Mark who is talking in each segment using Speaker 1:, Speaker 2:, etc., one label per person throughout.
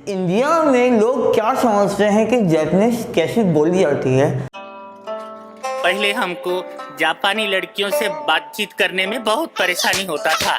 Speaker 1: India में लोग क्या समझते हैं कि जापानीज कैसी बोली जाती है।
Speaker 2: पहले हमको जापानी लड़कियों से बातचीत करने में बहुत परेशानी होता था।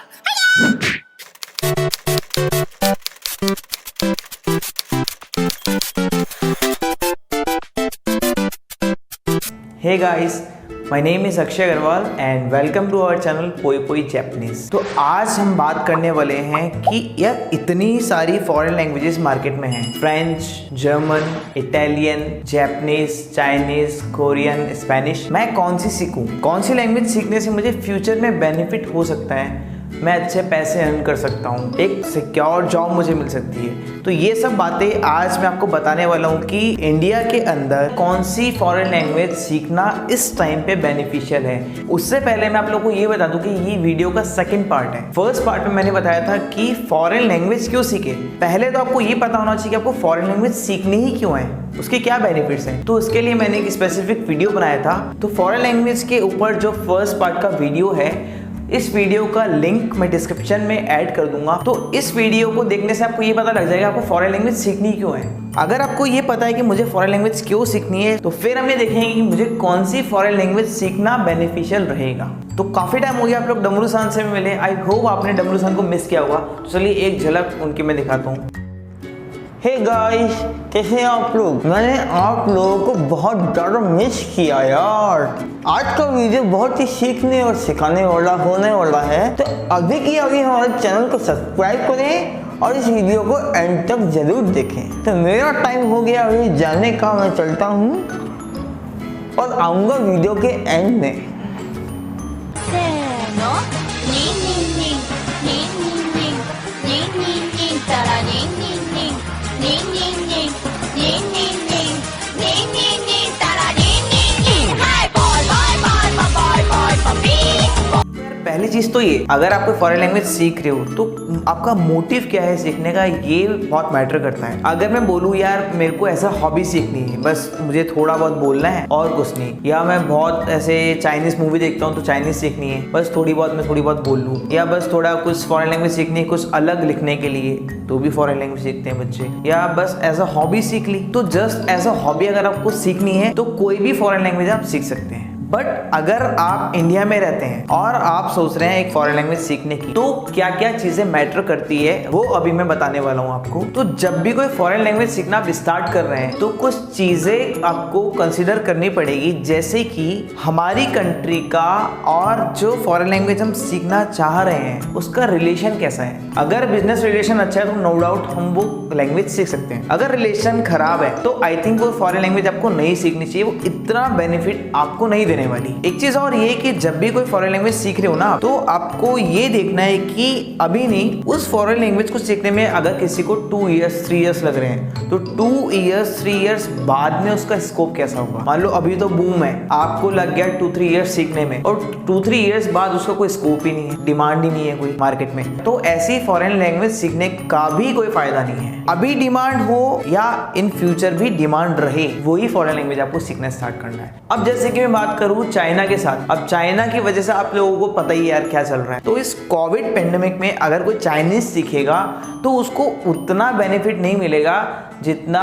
Speaker 1: Hey guys, my name is Akshay Agarwal and welcome to our channel Poi Poi Japanese. तो आज हम बात करने वाले हैं कि यार इतनी सारी फॉरेन लैंग्वेजेस मार्केट में हैं। French, German, Italian, Japanese, Chinese, Korean, Spanish. मैं कौन सी सीखूं? कौन सी लैंग्वेज सीखने से मुझे फ्यूचर में बेनिफिट हो सकता है, मैं अच्छे पैसे अर्न कर सकता हूँ, एक सिक्योर जॉब मुझे मिल सकती है। तो ये सब बातें आज मैं आपको बताने वाला हूँ कि इंडिया के अंदर कौन सी फॉरेन लैंग्वेज सीखना इस टाइम पे बेनिफिशियल है। उससे पहले मैं आप लोगों को ये बता दूं कि ये वीडियो का सेकंड पार्ट है। फर्स्ट पार्ट में मैंने बताया था कि फॉरेन लैंग्वेज क्यों सीखे। पहले तो आपको ये पता होना चाहिए कि आपको फॉरेन लैंग्वेज सीखनी ही क्यों है, उसके क्या बेनिफिट्स हैं। तो इसके लिए मैंने एक स्पेसिफिक वीडियो बनाया था। तो फॉरेन लैंग्वेज के ऊपर जो फर्स्ट पार्ट का वीडियो है, इस वीडियो का लिंक मैं डिस्क्रिप्शन में ऐड कर दूंगा। तो इस वीडियो को देखने से आपको ये पता लग जाएगा आपको फॉरेन लैंग्वेज सीखनी क्यों है। अगर आपको ये पता है कि मुझे फॉरेन लैंग्वेज क्यों सीखनी है, तो फिर हम ये देखेंगे कि मुझे कौन सी फॉरेन लैंग्वेज सीखना बेनिफिशियल रहेगा। तो काफी टाइम हो गया आप लोग डमरू सान से मिले। आई होप आपने डमरू सान को मिस किया होगा। तो चलिए एक झलक उनकी मैं दिखाता हूँ। हे गाइस, कैसे हैं आप लोग? मैंने आप लोगों को बहुत ज़्यादा मिस किया यार। आज का वीडियो बहुत ही सीखने और सिखाने वाला होने वाला है। तो अभी की अभी हमारे चैनल को सब्सक्राइब करें और इस वीडियो को एंड तक जरूर देखें। तो मेरा टाइम हो गया अभी जाने का, मैं चलता हूँ और आऊँगा वीडियो के एंड में। पहली चीज तो ये, अगर आप कोई फॉरेन लैंग्वेज सीख रहे हो तो आपका मोटिव क्या है सीखने का, ये बहुत मैटर करता है। अगर मैं बोलूँ यार मेरे को ऐसा हॉबी सीखनी है, बस मुझे थोड़ा बहुत बोलना है और कुछ नहीं, या मैं बहुत ऐसे चाइनीज मूवी देखता हूँ तो चाइनीज सीखनी है, बस थोड़ी बहुत मैं थोड़ी बहुत बोल लूँ, या बस थोड़ा कुछ फॉरेन लैंग्वेज सीखनी है कुछ अलग लिखने के लिए, तो भी फॉरेन लैंग्वेज सीखते हैं बच्चे, या बस एज अ हॉबी सीख ली। तो जस्ट एज अ हॉबी अगर आपको सीखनी है तो कोई भी फॉरेन लैंग्वेज आप सीख सकते हैं। बट अगर आप इंडिया में रहते हैं और आप सोच रहे हैं एक फॉरेन लैंग्वेज सीखने की, तो क्या क्या चीजें मैटर करती है वो अभी मैं बताने वाला हूँ आपको। तो जब भी कोई फॉरेन लैंग्वेज सीखना आप स्टार्ट कर रहे हैं तो कुछ चीजें आपको कंसीडर करनी पड़ेगी, जैसे कि हमारी कंट्री का और जो फॉरेन लैंग्वेज हम सीखना चाह रहे हैं उसका रिलेशन कैसा है। अगर बिजनेस रिलेशन अच्छा है तो नो डाउट हम वो लैंग्वेज सीख सकते हैं। अगर रिलेशन खराब है तो आई थिंक वो फॉरेन लैंग्वेज आपको नहीं सीखनी चाहिए, वो इतना बेनिफिट आपको नहीं देने वाली। एक चीज और ये कि जब भी कोई फॉरेन लैंग्वेज सीख रहे हो ना, तो आपको ये देखना है कि अभी नहीं, उस फॉरेन लैंग्वेज को सीखने में अगर किसी को 2 इयर्स 3 इयर्स लग रहे हैं तो 2 इयर्स 3 इयर्स बाद में उसका स्कोप कैसा होगा। मान लो अभी तो बूम है, आपको लग गया 2-3 इयर्स सीखने में और 2-3 इयर्स बाद उसका कोई स्कोप ही नहीं है, डिमांड ही नहीं है कोई मार्केट में, तो ऐसी फॉरेन लैंग्वेज सीखने का भी कोई फायदा नहीं है। अभी डिमांड हो या इन फ्यूचर भी डिमांड रहे, वही फॉरेन लैंग्वेज आपको सीखना स्टार्ट करना है। अब जैसे कि मैं बात करूं चाइना के साथ, अब चाइना की वजह से आप लोगों को पता ही यार क्या चल रहा है। तो इस कोविड पेंडेमिक में अगर कोई चाइनीज सीखेगा तो उसको उतना बेनिफिट नहीं मिलेगा जितना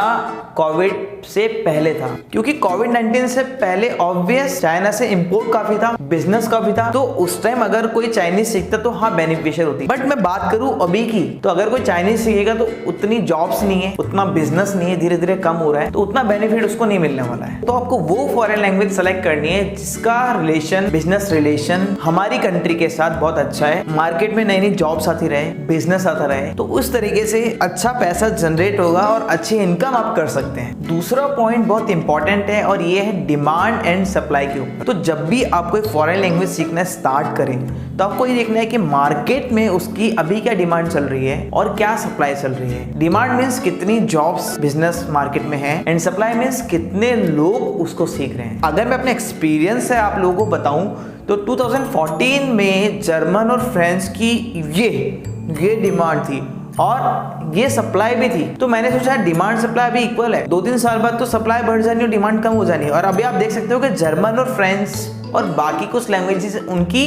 Speaker 1: कोविड से पहले था, क्योंकि कोविड-19 से पहले ऑब्वियस चाइना से इंपोर्ट काफी था, बिजनेस काफी था, तो उस टाइम अगर कोई चाइनीज सीखता तो हाँ बेनिफिशियल होती। बट मैं बात करूं अभी की, तो अगर कोई चाइनीज सीखेगा तो उतनी जॉब्स नहीं है, उतना बिजनेस नहीं है, धीरे धीरे कम हो रहा है, तो उतना बेनिफिट उसको नहीं मिलने वाला है। तो आपको वो फॉरेन लैंग्वेज सेलेक्ट करनी है जिसका रिलेशन, बिजनेस रिलेशन हमारी कंट्री के साथ बहुत अच्छा है, मार्केट में नई नई जॉब्स आती रहे, बिजनेस आता रहे, तो उस तरीके से अच्छा पैसा जनरेट होगा और अच्छी इनकम आप कर सकते हैं। दूसरा पॉइंट बहुत इंपॉर्टेंट है और ये है डिमांड एंड सप्लाई के ऊपर। तो जब भी आप कोई फॉरेन लैंग्वेज सीखना स्टार्ट करें तो आपको ये देखना है कि मार्केट में उसकी अभी क्या डिमांड चल रही है और क्या सप्लाई चल रही है। डिमांड मीन्स कितनी जॉब्स बिजनेस मार्केट में है एंड सप्लाई मीन्स कितने लोग उसको सीख रहे हैं। अगर मैं अपने एक्सपीरियंस से आप लोगों को बताऊं तो 2014 में जर्मन और फ्रेंच की ये डिमांड थी और ये सप्लाई भी थी। तो मैंने सोचा डिमांड सप्लाई भी इक्वल है, 2-3 साल बाद तो सप्लाई बढ़ जानी और डिमांड कम हो जानी। और अभी आप देख सकते हो कि जर्मन और फ्रेंच और बाकी कुछ लैंग्वेजेस उनकी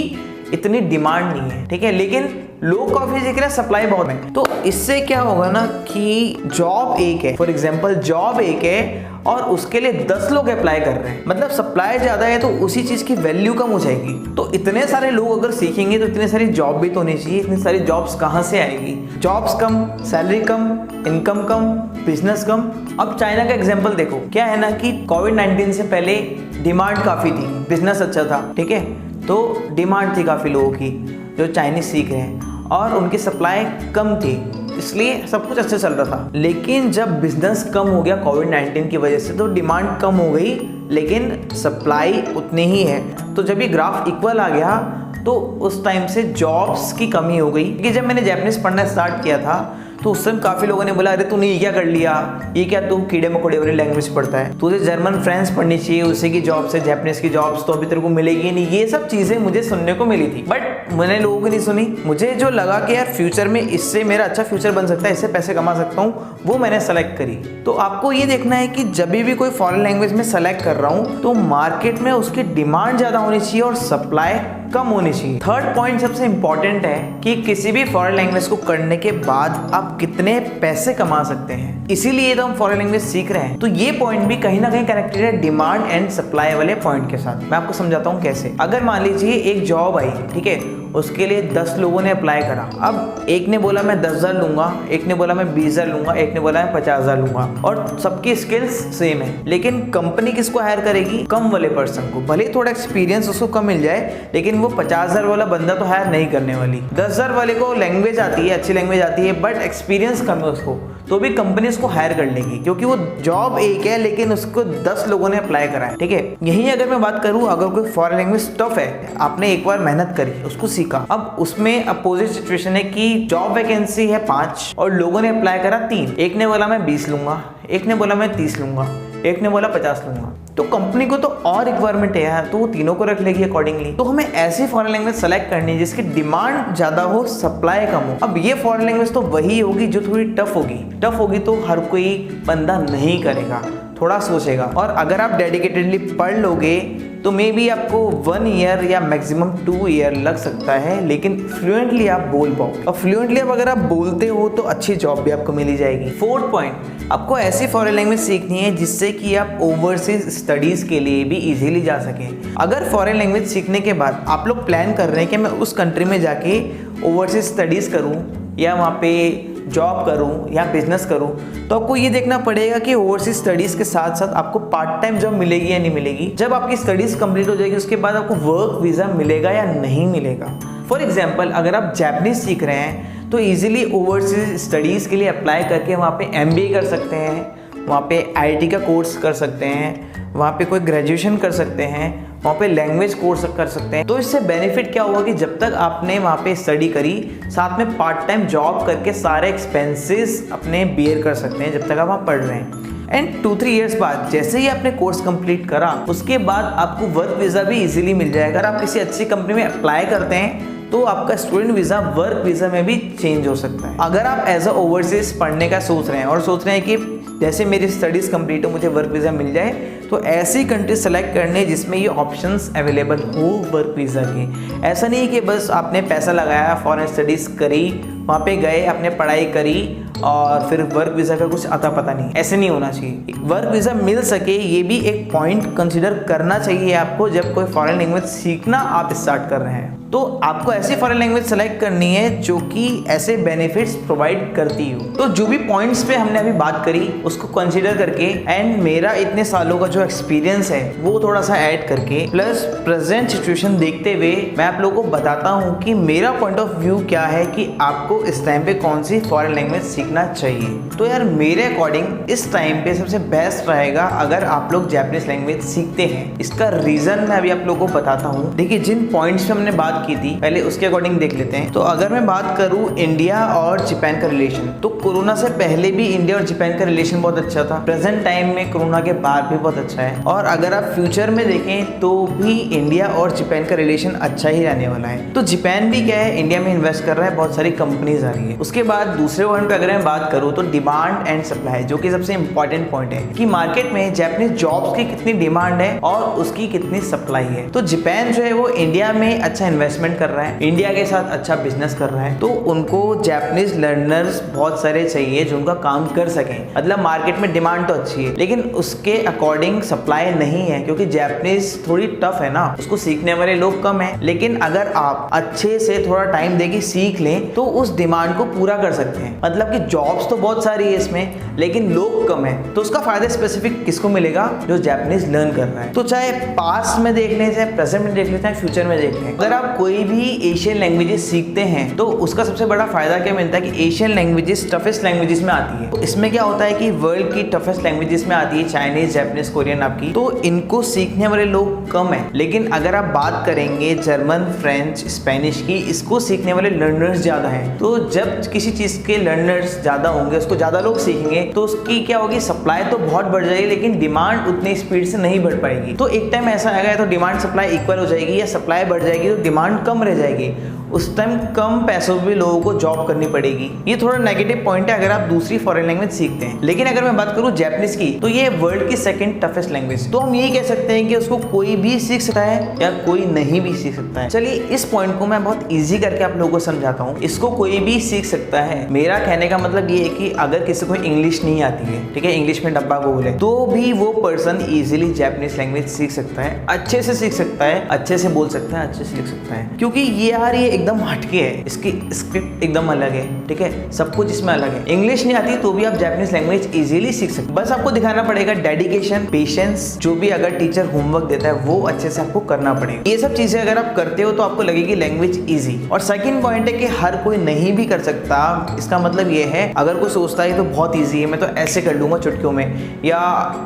Speaker 1: इतनी डिमांड नहीं है, ठीक है, लेकिन लोग कॉफी सीख रहे हैं, सप्लाई बहुत है। तो इससे क्या होगा ना कि जॉब एक है, फॉर एग्जाम्पल जॉब एक है और उसके लिए 10 लोग अप्लाई कर रहे हैं, मतलब सप्लाई ज्यादा है तो उसी चीज की वैल्यू कम हो जाएगी। तो इतने सारे लोग अगर सीखेंगे तो इतनी सारी जॉब भी तो होनी चाहिए। इतनी सारी जॉब्स कहाँ से आएगी? जॉब्स कम, सैलरी कम, इनकम कम, बिजनेस कम। अब चाइना का एग्जांपल देखो, क्या है ना कि कोविड-19 से पहले डिमांड काफी थी, बिजनेस अच्छा था, ठीक है, तो डिमांड थी काफी लोगों की जो चाइनीज सीख रहे हैं, और उनकी सप्लाई कम थी, इसलिए सब कुछ अच्छा चल रहा था। लेकिन जब बिजनेस कम हो गया कोविड-19 की वजह से, तो डिमांड कम हो गई लेकिन सप्लाई उतनी ही है। तो जब ये ग्राफ इक्वल आ गया तो उस टाइम से जॉब्स की कमी हो गई। क्योंकि जब मैंने जैपनीज पढ़ना स्टार्ट किया था तो उस समय काफ़ी लोगों ने बोला, अरे तूने ये क्या कर लिया, ये क्या तू कीड़े मकोड़े वाली लैंग्वेज पढ़ता है, तुझे जर्मन फ्रेंच पढ़नी चाहिए, उसी की जॉब से जैपनीज की जॉब्स तो अभी तेरे को मिलेगी नहीं। ये सब चीज़ें मुझे सुनने को मिली थी, बट मैंने लोगों की नहीं सुनी। मुझे जो लगा कि यार फ्यूचर में इससे मेरा अच्छा फ्यूचर बन सकता है, इससे पैसे कमा सकता हूँ, वो मैंने सेलेक्ट करी। तो आपको ये देखना है कि जब भी कोई फॉरेन लैंग्वेज में सेलेक्ट कर रहा हूँ तो मार्केट में उसकी डिमांड ज़्यादा होनी चाहिए और सप्लाई कम होनी चाहिए। थर्ड पॉइंट सबसे इंपॉर्टेंट है कि किसी भी फॉरेन लैंग्वेज को करने के बाद आप कितने पैसे कमा सकते हैं, इसीलिए तो हम फॉरेन लैंग्वेज सीख रहे हैं। तो ये पॉइंट भी कहीं ना कहीं कनेक्टेड है डिमांड एंड सप्लाई वाले पॉइंट के साथ। मैं आपको समझाता हूँ कैसे। अगर मान लीजिए एक जॉब आई, ठीक है, उसके लिए 10 लोगों ने अप्लाई करा। अब एक ने बोला मैं 10,000 लूंगा, एक ने बोला मैं 20,000 लूंगा, एक ने बोला मैं 50,000 लूंगा, और सबकी स्किल्स सेम है। लेकिन कंपनी किसको हायर करेगी? कम वाले पर्सन को। भले थोड़ा एक्सपीरियंस उसको कम मिल जाए, लेकिन वो 50,000 वाला बंदा तो हायर नहीं करने वाली। 10,000 वाले को लैंग्वेज आती है, अच्छी लैंग्वेज आती है, बट एक्सपीरियंस कम है उसको, तो भी कंपनी उसको हायर कर लेगी, क्योंकि वो जॉब एक है लेकिन उसको 10 लोगों ने अप्लाई करा है, ठीक है। यहीं अगर मैं बात करूँ, अगर कोई फॉरेन लैंग्वेज टफ है, आपने एक बार मेहनत करी, उसको सीखा, अब उसमें अपोजिट सिचुएशन है कि जॉब वैकेंसी है 5 और लोगों ने अप्लाई करा 3। एक ने बोला मैं 20 लूंगा, एक ने बोला मैं 30 लूंगा, एक ने बोला 50 लूंगा। तो कंपनी को तो और रिक्वायरमेंट है यार, तो वो तीनों को रख लेगी अकॉर्डिंगली। तो हमें ऐसी फॉरेन लैंग्वेज सेलेक्ट करनी है जिसकी डिमांड ज्यादा हो, सप्लाई कम हो। अब ये फॉरेन लैंग्वेज तो वही होगी जो थोड़ी टफ होगी। टफ होगी तो हर कोई बंदा नहीं करेगा, थोड़ा सोचेगा। और अगर आप डेडिकेटेडली पढ़ लोगे तो मे बी आपको 1 ईयर या मैक्सिमम 2 ईयर लग सकता है, लेकिन फ्लुएंटली आप बोल पाओ। और फ्लुएंटली अब अगर आप बोलते हो तो अच्छी जॉब भी आपको मिली जाएगी। फोर्थ पॉइंट, आपको ऐसी फॉरेन लैंग्वेज सीखनी है जिससे कि आप ओवरसीज स्टडीज के लिए भी इजीली जा सकें। अगर फॉरेन लैंग्वेज सीखने के बाद आप लोग प्लान कर रहे हैं कि मैं उस कंट्री में जाके ओवरसीज स्टडीज करूं या वहाँ पे जॉब करूं या बिजनेस करूं, तो आपको ये देखना पड़ेगा कि ओवरसीज स्टडीज के साथ साथ आपको पार्ट टाइम जॉब मिलेगी या नहीं मिलेगी। जब आपकी स्टडीज कंप्लीट हो जाएगी उसके बाद आपको वर्क वीज़ा मिलेगा या नहीं मिलेगा। फॉर एग्जाम्पल, अगर आप जापानीज सीख रहे हैं तो ईजिली ओवरसीज स्टडीज़ के लिए अप्लाई करके वहाँ पे MBA कर सकते हैं, वहाँ पे IT का कोर्स कर सकते हैं, वहाँ पे कोई ग्रेजुएशन कर सकते हैं, वहाँ पे लैंग्वेज कोर्स कर सकते हैं। तो इससे बेनिफिट क्या होगा कि जब तक आपने वहाँ पे स्टडी करी, साथ में पार्ट टाइम जॉब करके सारे एक्सपेंसेस अपने बियर कर सकते हैं जब तक आप वहाँ पढ़ रहे हैं। एंड 2-3 ईयर्स बाद जैसे ही आपने कोर्स कंप्लीट करा, उसके बाद आपको वर्क वीज़ा भी इजीली मिल जाएगा। अगर आप किसी अच्छी कंपनी में अप्लाई करते हैं तो आपका स्टूडेंट वीज़ा वर्क वीज़ा में भी चेंज हो सकता है। अगर आप एज अ ओवरसीज पढ़ने का सोच रहे हैं और सोच रहे हैं कि जैसे मेरी स्टडीज़ कंप्लीट हो मुझे वर्क वीज़ा मिल जाए, तो ऐसी कंट्री सेलेक्ट करने जिसमें ये ऑप्शंस अवेलेबल हो वर्क वीज़ा के। ऐसा नहीं कि बस आपने पैसा लगाया, फॉरेन स्टडीज़ करी, वहाँ पे गए, आपने पढ़ाई करी और फिर वर्क वीज़ा का कुछ अता पता नहीं। ऐसे नहीं होना चाहिए। वर्क वीज़ा मिल सके ये भी एक पॉइंट कंसिडर करना चाहिए आपको जब कोई फॉरेन लैंग्वेज सीखना आप स्टार्ट कर रहे हैं। तो आपको ऐसी फॉरेन लैंग्वेज सेलेक्ट करनी है जो कि ऐसे बेनिफिट्स प्रोवाइड करती हो। तो जो भी पॉइंट्स पे हमने अभी बात करी उसको कंसीडर करके एंड मेरा इतने सालों का जो एक्सपीरियंस है वो थोड़ा सा ऐड करके प्लस प्रेजेंट सिचुएशन देखते हुए मैं आप लोगों को बताता हूँ कि मेरा पॉइंट ऑफ व्यू क्या है कि आपको इस टाइम पे कौन सी फॉरेन लैंग्वेज सीखना चाहिए। तो यार मेरे अकॉर्डिंग इस टाइम पे सबसे बेस्ट रहेगा अगर आप लोग जापानीज लैंग्वेज सीखते हैं। इसका रीजन मैं अभी आप लोगों को बताता हूँ। देखिए, जिन पॉइंट्स पे हमने बात की थी पहले उसके अकॉर्डिंग देख लेते हैं। तो अगर मैं बात करूं इंडिया और जापान का रिलेशन, तो कोरोना से पहले भी इंडिया और जापान का रिलेशन बहुत अच्छा था। प्रेजेंट टाइम में कोरोना के बाद भी बहुत अच्छा है। और अगर आप फ्यूचर में देखें तो भी इंडिया और जापान का रिलेशन अच्छा ही रहने वाला है। तो जापान भी क्या है, इंडिया में इन्वेस्ट कर रहा है, बहुत सारी कंपनीज आ रही है। उसके बाद दूसरे पॉइंट पे अगर अगर मैं बात करूँ तो डिमांड एंड सप्लाई, जो कि सबसे इंपॉर्टेंट पॉइंट है कि मार्केट में जापानीज जॉब्स की कितनी डिमांड है और उसकी कितनी सप्लाई है। तो जापान जो है वो इंडिया में अच्छा इन्वेस्टमेंट कर रहा है, इंडिया के साथ अच्छा बिजनेस कर रहा है, तो उनको जापानीज लर्नर्स बहुत सारे चाहिए जो उनका काम कर सकें। मतलब मार्केट में डिमांड तो अच्छी है लेकिन उसके अकॉर्डिंग सप्लाई नहीं है, क्योंकि जापानीज थोड़ी टफ है ना, उसको सीखने वाले लोग कम है। लेकिन अगर आप अच्छे से थोड़ा टाइम देके सीख लें तो उस डिमांड को पूरा कर सकते हैं। मतलब कि जॉब्स तो बहुत सारी है इसमें लेकिन लोग कम है, तो उसका फायदा स्पेसिफिक किसको मिलेगा? जो जापानीज लर्न कर रहा है। तो चाहे पास्ट में देख लें, चाहे प्रेजेंट में देख लें, चाहे फ्यूचर में देख लें, अगर आप कोई भी एशियन लैंग्वेजेस सीखते हैं तो उसका सबसे बड़ा फायदा क्या मिलता है कि एशियन लैंग्वेजेस टफेस्ट लैंग्वेजेस में आती है। तो इसमें क्या होता है कि वर्ल्ड की टफेस्ट लैंग्वेजेस में आती है चाइनीज, जापानीज, कोरियन आपकी, तो इनको सीखने वाले लोग कम है। लेकिन अगर आप बात करेंगे जर्मन, फ्रेंच, स्पेनिश की, इसको सीखने वाले लर्नर्स ज्यादा हैं। तो जब किसी चीज के लर्नर्स ज्यादा होंगे, उसको ज्यादा लोग सीखेंगे, तो उसकी क्या होगी? सप्लाई तो बहुत बढ़ जाएगी लेकिन डिमांड उतनी स्पीड से नहीं बढ़ पाएगी। तो एक टाइम ऐसा आएगा तो डिमांड सप्लाई इक्वल हो जाएगी, या सप्लाई बढ़ जाएगी तो डिमांड कम रह जाएगी। उस टाइम कम पैसों में लोगों को जॉब करनी पड़ेगी। ये थोड़ा नेगेटिव पॉइंट है अगर आप दूसरी फॉरेन लैंग्वेज सीखते हैं। लेकिन अगर मैं बात करूँ जापानीज की, तो ये वर्ल्ड की सेकंड टफेस्ट लैंग्वेज, तो हम यही कह सकते हैं कि उसको कोई भी सीख सकता है या कोई नहीं भी सीख सकता है। चलिए इस पॉइंट को मैं बहुत ईजी करके आप लोगों को समझाता हूँ। इसको कोई भी सीख सकता है। मेरा कहने का मतलब ये है कि अगर किसी को इंग्लिश नहीं आती है, ठीक है, इंग्लिश में डब्बा गोल है, तो भी वो पर्सन इजीली जापानीज लैंग्वेज सीख सकता है, अच्छे से सीख सकता है, अच्छे से बोल सकता है, अच्छे से लिख सकता है। क्योंकि ये यार ये एकदम हटके है, इसकी स्क्रिप्ट एकदम अलग है, ठीक है, सब कुछ इसमें अलग है। इंग्लिश नहीं आती तो भी आप जापानीज लैंग्वेज इजीली सीख सकते, बस आपको दिखाना पड़ेगा डेडिकेशन, पेशेंस, जो भी अगर टीचर होमवर्क देता है वो अच्छे से आपको करना पड़ेगा। ये सब चीजें अगर आप करते हो तो आपको लगेगी लैंग्वेज इजी। और सेकंड पॉइंट है कि हर कोई नहीं भी कर सकता। इसका मतलब ये है अगर कोई सोचता है तो बहुत ईजी है, मैं तो ऐसे कर लूंगा चुटकियों में, या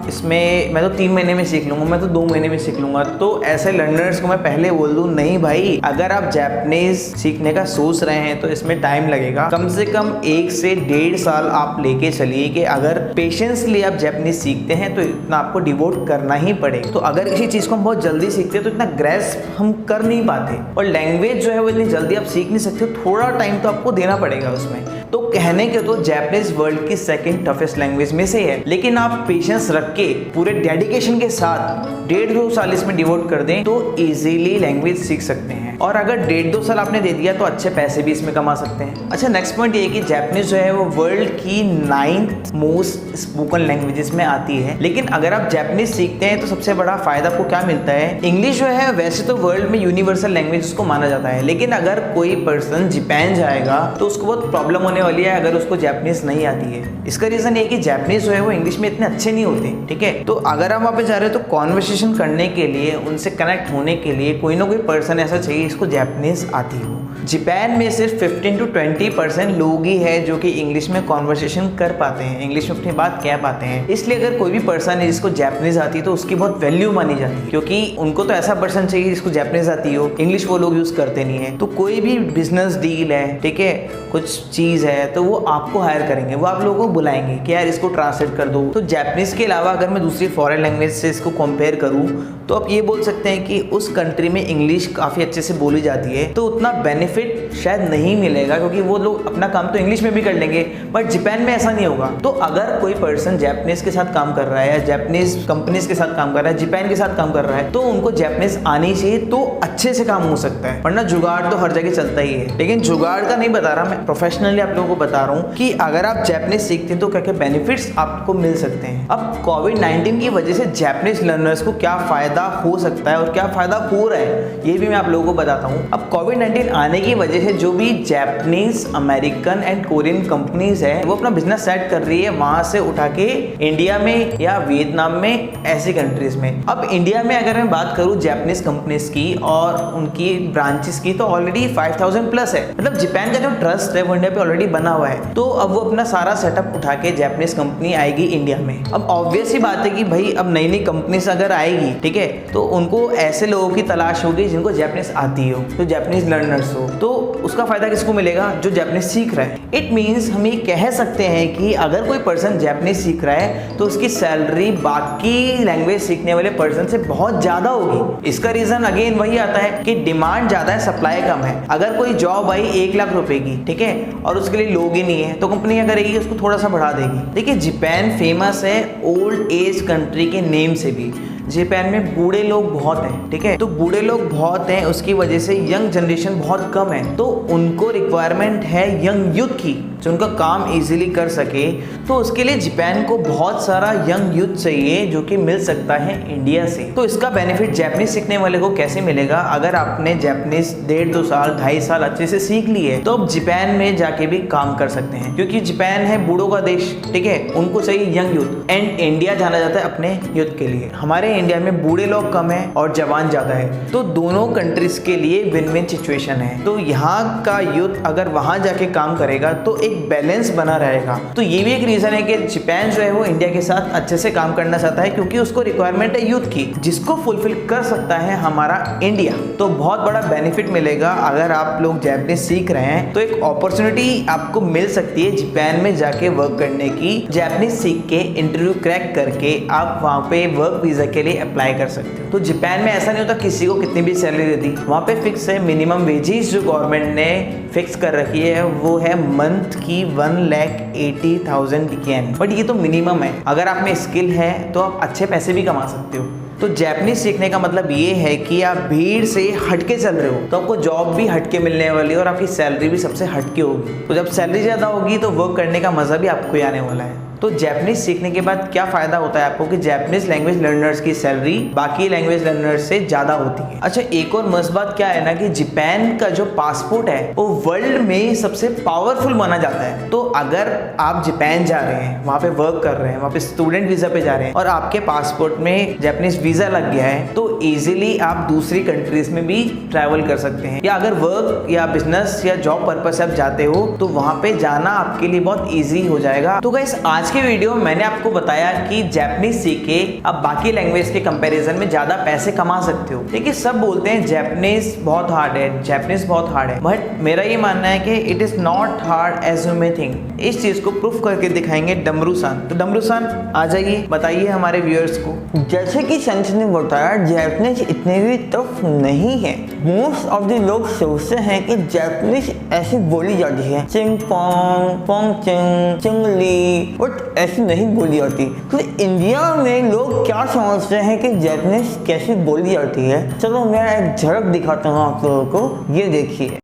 Speaker 1: इसमें मैं तो 3 महीने में सीख लूंगा, मैं तो 2 महीने में सीख लूंगा, तो ऐसे लर्नर्स को मैं पहले बोल दूं नहीं भाई, अगर आप जापानीज सीखने का सोच रहे हैं तो इसमें टाइम लगेगा। कम से कम 1 से 1.5 साल आप लेके चलिए कि अगर पेशेंसली आप जापानीज सीखते हैं तो इतना आपको डिवोट करना ही पड़ेगा। तो अगर किसी चीज को हम बहुत जल्दी सीखते हैं तो इतना ग्रेस्प हम कर नहीं पाते, और लैंग्वेज जो है वो इतनी जल्दी आप सीख नहीं सकते, थोड़ा टाइम तो आपको देना पड़ेगा उसमें। तो कहने के तो जापानीज वर्ल्ड की सेकंड टफेस्ट लैंग्वेज में से है, लेकिन आप पेशेंस रख के पूरे डेडिकेशन के साथ 1.5-2 साल इसमें डिवोट कर दें तो इजीली लैंग्वेज सीख सकते हैं। और अगर 1.5-2 साल आपने दे दिया तो अच्छे पैसे भी इसमें कमा सकते हैं। अच्छा, नेक्स्ट पॉइंट ये है कि जापानीज जो है वो वर्ल्ड की 9th मोस्ट स्पोकन लैंग्वेजेस में आती है। लेकिन अगर आप जापानीज सीखते हैं तो सबसे बड़ा फायदा आपको क्या मिलता है? इंग्लिश जो है वैसे तो वर्ल्ड में यूनिवर्सल लैंग्वेज उसको माना जाता है, लेकिन अगर कोई पर्सन जापान जाएगा तो उसको बहुत प्रॉब्लम होने वाली है अगर उसको जापानीज नहीं आती है। इसका रीजन ये कि जापानीज जो है वो इंग्लिश में इतने अच्छे नहीं होते, ठीक है। तो अगर आप वहाँ पे जा रहे हो तो कॉन्वर्सेशन करने के लिए, उनसे कनेक्ट होने के लिए कोई ना कोई पर्सन ऐसा चाहिए जिसको जापानीज आती हो। जापान में सिर्फ 15 to 20% लोग ही है जो कि इंग्लिश में कॉन्वर्सेशन कर पाते हैं, इंग्लिश में अपनी बात कह पाते हैं। इसलिए अगर कोई भी पर्सन है जिसको जापानीज आती है तो उसकी बहुत वैल्यू मानी जाती है, क्योंकि उनको तो ऐसा पर्सन चाहिए जिसको जापानीज आती हो, इंग्लिश वो लोग यूज करते नहीं है। तो कोई भी बिजनेस डील है, ठीक है, कुछ चीज है, तो वो आपको हायर करेंगे, वो आप लोगों को बुलाएंगे कि यार इसको ट्रांसलेट कर दो। तो जापानीज के अलावा अगर मैं दूसरी फॉरेन लैंग्वेज से इसको कंपेयर करूँ तो आप ये बोल सकते हैं कि उस कंट्री में इंग्लिश काफ़ी अच्छे से बोली जाती है, तो उतना बेनिफिट शायद नहीं मिलेगा, क्योंकि वो लोग अपना काम तो इंग्लिश में भी कर लेंगे, बट जापान में ऐसा नहीं होगा। तो अगर कोई पर्सन जापानीज के साथ काम कर रहा है या जापानीज कंपनीज के साथ काम कर रहा है, जापान के साथ काम कर रहा है, तो उनको जापानीज आनी चाहिए, तो अच्छे से काम हो सकता है। वरना जुगाड़ तो हर जगह चलता ही है। लेकिन जुगाड़ का नहीं बता रहा मैं, प्रोफेशनली आप लोगों को बता रहा हूँ कि अगर आप जापानीज सीखते हैं तो क्या क्या बेनिफिट्स आपको मिल सकते हैं। अब कोविड-19 की वजह से जापानीज लर्नर्स को क्या फायदा हो सकता है और क्या फायदा हो रहा है ये भी मैं आप लोगों को बताता हूँ। अब कोविड-19 आने की वजह से जो भी Japanese, American and Korean companies है वो अपना बिजनेस सेट कर रही है, वहां से उठा के इंडिया में या वियतनाम में, ऐसी कंट्रीज में। अब इंडिया में अगर मैं बात करूँ जापानीज कंपनीज की और उनकी ब्रांचेस की, तो ऑलरेडी 5000 प्लस है। मतलब जापान का जो ट्रस्ट है वो इंडिया पे ऑलरेडी बना हुआ है। तो अब वो अपना सारा सेटअप उठा के जापानीज कंपनी आएगी इंडिया में। अब ऑब्वियस ही बात है कि भाई अब नई नई कंपनीज अगर आएगी, ठीक है, तो उनको ऐसे लोगों की तलाश होगी जिनको जापानीज आती हो, तो जापानीज लर्नर्स हो। तो उसका फायदा किसको मिलेगा? जो जापानीज सीख रहा है। इट मीन्स हम ये कह सकते हैं कि अगर कोई पर्सन जापानीज सीख रहा है तो उसकी सैलरी बाकी लैंग्वेज सीखने वाले पर्सन से बहुत ज्यादा होगी। इसका रीजन अगेन वही आता है कि डिमांड ज्यादा है, सप्लाई कम है। अगर कोई जॉब आई 1 लाख रुपए की, ठीक है, और उसके लिए लोग ही नहीं है, तो कंपनी क्या करेगी? उसको थोड़ा सा बढ़ा देगी। देखिए जापान फेमस है ओल्ड एज कंट्री के नेम से भी। जापान में बूढ़े लोग बहुत हैं, ठीक है, तो बूढ़े लोग बहुत हैं, उसकी वजह से यंग जनरेशन बहुत कम है, तो उनको रिक्वायरमेंट है यंग यूथ की जो उनका काम इजीली कर सके। तो उसके लिए जापान को बहुत सारा यंग यूथ चाहिए जो कि मिल सकता है इंडिया से। तो इसका बेनिफिट जापानीज सीखने वाले को कैसे मिलेगा? अगर आपने जापानीज 1.5-2 साल 2.5 साल अच्छे से सीख ली है तो आप जापान में जाके भी काम कर सकते हैं, क्योंकि जापान है बूढ़ों का देश, ठीक है, उनको चाहिए यंग यूथ। एंड इंडिया जाना जाता है अपने यूथ के लिए। हमारे इंडिया में बूढ़े लोग कम है और जवान ज्यादा है, तो दोनों कंट्रीज के लिए विन विन सिचुएशन है। तो यहाँ का यूथ अगर वहां जाके काम करेगा तो एक बैलेंस बना रहेगा। तो ये भी एक रीजन है कि जापान जो है वो इंडिया के साथ अच्छे से काम करना चाहता है, क्योंकि उसको रिक्वायरमेंट है यूथ की, जिसको फुलफिल कर सकता है हमारा इंडिया। तो बहुत बड़ा बेनिफिट मिलेगा अगर आप लोग जापानीज सीख रहे हैं, तो एक अपॉर्चुनिटी आपको मिल सकती है जापान में जाके वर्क करने की। जापानीज सीख के इंटरव्यू क्रैक करके आप वहाँ पे वर्क वीजा के लिए अप्लाई कर सकते हो। तो जापान में ऐसा नहीं होता किसी को कितनी भी सैलरी देती, वहाँ पे फिक्स है। मिनिमम वेजेस जो गवर्नमेंट ने फिक्स कर रखी है वो है मंथ की 1,80,000 येन, बट ये तो मिनिमम है। अगर आप में स्किल है तो आप अच्छे पैसे भी कमा सकते हो। तो जापानीज सीखने का मतलब ये है कि आप भीड़ से हटके चल रहे हो, तो आपको जॉब भी हटके मिलने वाली है और आपकी सैलरी भी सबसे हटके होगी। तो जब सैलरी ज़्यादा होगी तो वर्क करने का मज़ा भी आपको ही आने वाला है। तो जापानीज सीखने के बाद क्या फायदा होता है आपको कि जापानीज लैंग्वेज लर्नर्स की सैलरी बाकी लैंग्वेज लर्नर्स से ज्यादा होती है। अच्छा, एक और मस्त बात क्या है ना कि जापान का जो पासपोर्ट है वो वर्ल्ड में सबसे पावरफुल माना जाता है। तो अगर आप जापान जा रहे हैं, वहाँ पे वर्क कर रहे हैं, वहाँ पे स्टूडेंट वीजा पे जा रहे हैं और आपके पासपोर्ट में जापानीज वीजा लग गया है, तो इजीली आप दूसरी कंट्रीज में भी ट्रैवल कर सकते हैं। या अगर वर्क या बिजनेस या जॉब पर्पस से आप जाते हो तो वहाँ पे जाना आपके लिए बहुत ईजी हो जाएगा। तो गाइस, आज के वीडियो में मैंने आपको बताया कि जापानीज सीख के आप बाकी लैंग्वेज के कंपैरिजन में ज्यादा पैसे कमा सकते हो। देखिए, सब बोलते हैं जापानीज बहुत हार्ड है, जापानीज बहुत हार्ड है, बट मेरा ये मानना है कि it is not hard as you may think. इस चीज को प्रूफ करके दिखाएंगे डमरू सान। तो डमरू सान आ जाइए, बताइए हमारे व्यूअर्स को।
Speaker 3: जैसे कि संच ने बताया, जापानीज इतने भी टफ नहीं है। मोस्ट ऑफ द लोग सोचते हैं कि जापानीज ऐसी बोली जाती है, चिंग पोंग पोंग चिंग चिंगली, बट ऐसी नहीं बोली जाती। तो इंडिया में लोग क्या समझते हैं कि जापानीज कैसी बोली जाती है? चलो मैं एक झलक दिखाता हूँ आप लोगों को, ये देखिए।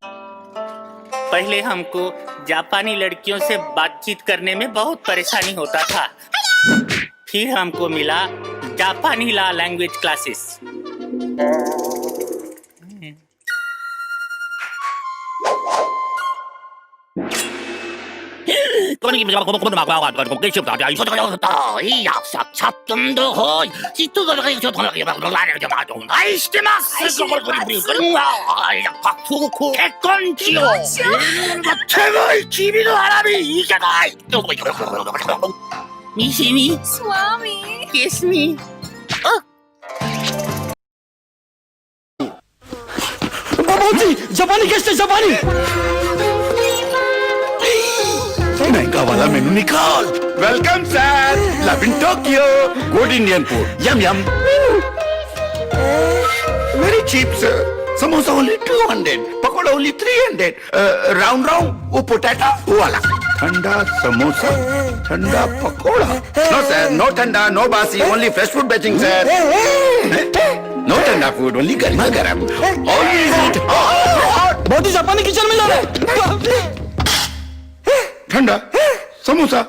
Speaker 2: पहले हमको जापानी लड़कियों से बातचीत करने में बहुत परेशानी होता था, फिर हमको मिला जापानी ला language classes.
Speaker 4: Swami,
Speaker 2: Kiss me.
Speaker 5: जापानी कैसे जापानी महंगा वाला मेनू निकाल। Welcome sir, love in Tokyo, good Indian food, yum yum, very cheap sir. Samosa only 200, pakora only 300, round round वो पोटैटो वो वाला। ठंडा समोसा, ठंडा पकोड़ा। नो सर, नो ठंडा, नो बासी, only fresh food batching sir. No ठंडा फूड, ओनली गर्मा गर्म। Always eat hot. बहुत ही जापानी किचन में जा रहे हैं। ठंडा समोसा,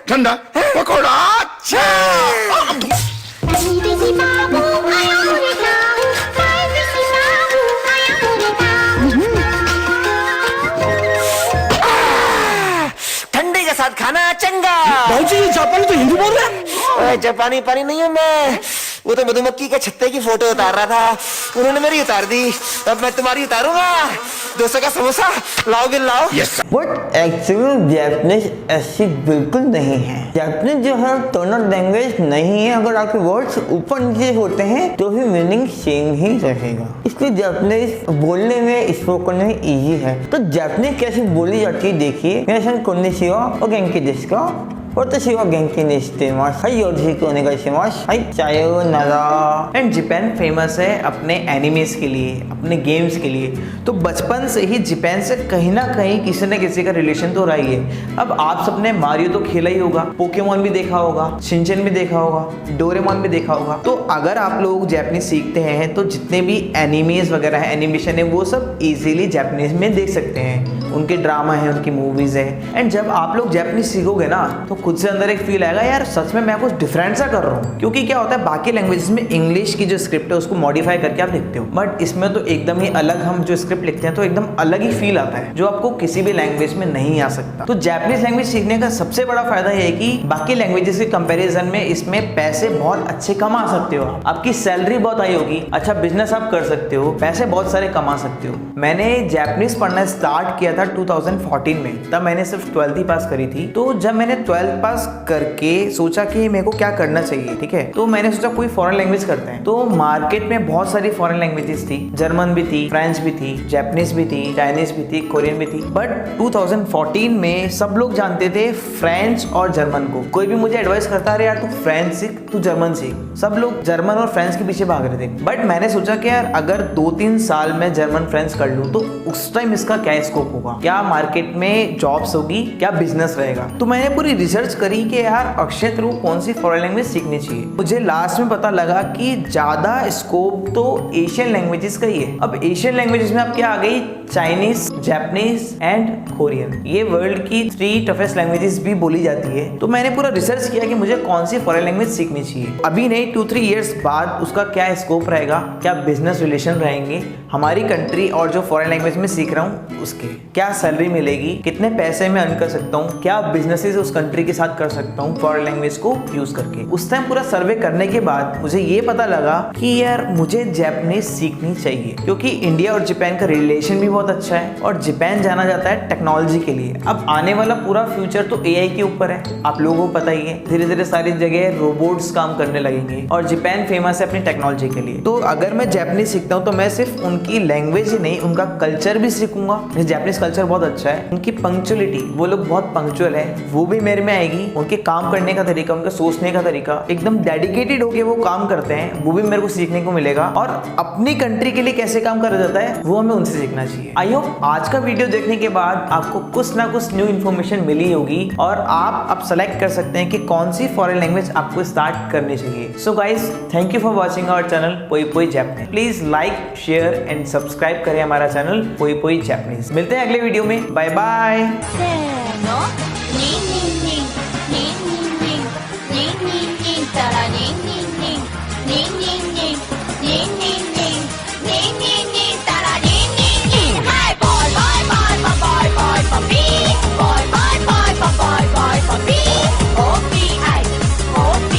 Speaker 5: ठंडा पकोड़ा। अच्छा,
Speaker 3: ठंडे के साथ खाना चंगा।
Speaker 5: भाई जी, ये जापानी तो हिंदी बोल रहे हैं।
Speaker 3: जापानी पानी नहीं हूँ मैं,
Speaker 4: वो तो मधुमक्खी के छत्ते की फोटो उतार रहा था, उन्होंने मेरी उतार दी, अब मैं तुम्हारी उतारूंगा। 200 का समोसा लाओ गिन लाओ।
Speaker 3: बट एक्चुअली जापानीज ऐसी बिल्कुल नहीं है। जापानीज जो है टोनल लैंग्वेज नहीं है। अगर आपके वर्ड्स ऊपर नीचे होते हैं तो भी मीनिंग सेम ही रहेगा। इसलिए जापानीज बोलने में, स्पोकन में इजी है। तो जापानीज कैसे बोली जाती है देखिए। मेरा कोन्निचिवा और गेंकी desu का वatashi wa genki ni shitemasu। हाय योरशिकु ओनेगाइशिमासु। हाय सायोनारा।
Speaker 1: एंड जापान फेमस है अपने एनिमेस के लिए, अपने गेम्स के लिए। तो बचपन से ही जापान से कहीं ना कहीं किसी न किसी का रिलेशन तो रहा ही है। अब आप सबने मारियो तो खेला ही होगा, पोकेमोन भी देखा होगा, शिनचैन भी देखा होगा, डोरेमोन भी देखा होगा। तो अगर आप लोग जापानीज सीखते हैं तो जितने भी एनिमेस वगैरह है, एनिमेशन है, वो सब इजीली जापानीज में देख सकते हैं। उनके ड्रामा है, उनकी मूवीज है। एंड जब आप लोग जापानीज सीखोगे ना तो खुद से अंदर एक फील आएगा, यार सच में मैं कुछ डिफरेंट सा कर रहा हूँ। क्योंकि क्या होता है, बाकी लैंग्वेजेस में इंग्लिश की जो स्क्रिप्ट है उसको मॉडिफाई करके आप लिखते हो, बट इसमें तो एकदम ही अलग। हम जो स्क्रिप्ट लिखते हैं तो एकदम अलग ही फील आता है, जो आपको किसी भी लैंग्वेज में नहीं आ सकता। तो जापानीज लैंग्वेज सीखने का सबसे बड़ा फायदा ये है कि बाकी लैंग्वेजेस के कंपेरिजन में इसमें पैसे बहुत अच्छे कमा सकते हो। आपकी सैलरी बहुत हाई होगी, अच्छा बिजनेस आप कर सकते हो, पैसे बहुत सारे कमा सकते हो। मैंने जापानीज पढ़ना स्टार्ट किया था 2014 में, तब मैंने सिर्फ 12th ही पास करी थी। तो जब मैंने 12th पास करके सोचा कि मेरे को क्या करना चाहिए, ठीक है, तो मैंने सोचा कोई फॉरेन लैंग्वेज करते हैं। तो मार्केट में बहुत सारी फॉरेन लैंग्वेजेस थी, जर्मन भी थी, फ्रेंच भी थी, जापानीज भी थी, चाइनीज भी थी, कोरियन भी थी। बट 2014 में सब लोग जानते थे फ्रेंच और जर्मन को। कोई भी मुझे एडवाइस करता अरे यार तू फ्रेंच सीख, तू जर्मन सीख। सब लोग जर्मन और फ्रेंच के पीछे भाग रहे थे। बट मैंने सोचा कि यार अगर 2-3 साल में जर्मन फ्रेंच कर लूँ तो उस टाइम इसका क्या स्कोप होगा, क्या मार्केट में जॉब्स होगी, क्या बिजनेस रहेगा। तो मैंने पूरी रिसर्च करी कि यार अक्षय थ्रू कौन सी फॉरेन लैंग्वेज सीखनी चाहिए। मुझे लास्ट में पता लगा कि ज्यादा स्कोप तो एशियन लैंग्वेजेस का ही है। अब एशियन लैंग्वेजेस में अब क्या आ गई, चाइनीज, जापानीज एंड कोरियन। ये वर्ल्ड की 3 टफेस्ट लैंग्वेजेस भी बोली जाती है। तो मैंने पूरा रिसर्च किया कि मुझे कौन सी फॉरेन लैंग्वेज सीखनी चाहिए। अभी नहीं 2-3 इयर्स बाद उसका क्या स्कोप रहेगा, क्या बिजनेस रिलेशन रहेंगे हमारी कंट्री और जो फॉरेन लैंग्वेज में सीख रहा हूँ उसके, क्या सैलरी मिलेगी, कितने पैसे में अर्न कर सकता हूँ, क्या बिजनेसेस उस कंट्री के साथ कर सकता हूँ फॉरेन लैंग्वेज को यूज करके। उस टाइम पूरा सर्वे करने के बाद मुझे ये पता लगा कि यार मुझे जापानीज सीखनी चाहिए, क्योंकि इंडिया और जापान का रिलेशन भी बहुत अच्छा है और जापान जाना जाता है टेक्नोलॉजी के लिए। अब आने वाला पूरा फ्यूचर तो एआई के ऊपर है, आप लोगों को पता ही है। धीरे धीरे सारी जगह रोबोट्स काम करने लगेंगे और जापान फेमस है अपनी टेक्नोलॉजी के लिए। तो अगर मैं जापानीज सीखता हूँ तो मैं सिर्फ उनकी लैंग्वेज ही नहीं, उनका कल्चर भी सीखूंगा। जापानीज कल्चर बहुत अच्छा है, उनकी पंक्चुअलिटी, वो लोग बहुत पंक्चुअल है, वो भी मेरे में आएगी। उनके काम करने का तरीका, उनका सोचने का तरीका, एकदम डेडिकेटेड होके वो काम करते हैं, वो भी मेरे को सीखने को मिलेगा। और अपनी कंट्री के लिए कैसे काम करा जाता है वो हमें उनसे सीखना चाहिए। आई होप आज का वीडियो देखने के बाद आपको कुछ ना कुछ न्यू इन्फॉर्मेशन मिली होगी और आप अब सेलेक्ट कर सकते हैं कि कौन सी फॉरेन लैंग्वेज आपको स्टार्ट करनी चाहिए। So guys, thank you for watching our channel Poi Poi Japanese. Please like, share and subscribe करें हमारा चैनल पोई पोई जापानीज। मिलते हैं अगले वीडियो में, बाय बाय।
Speaker 6: せーの、にんにん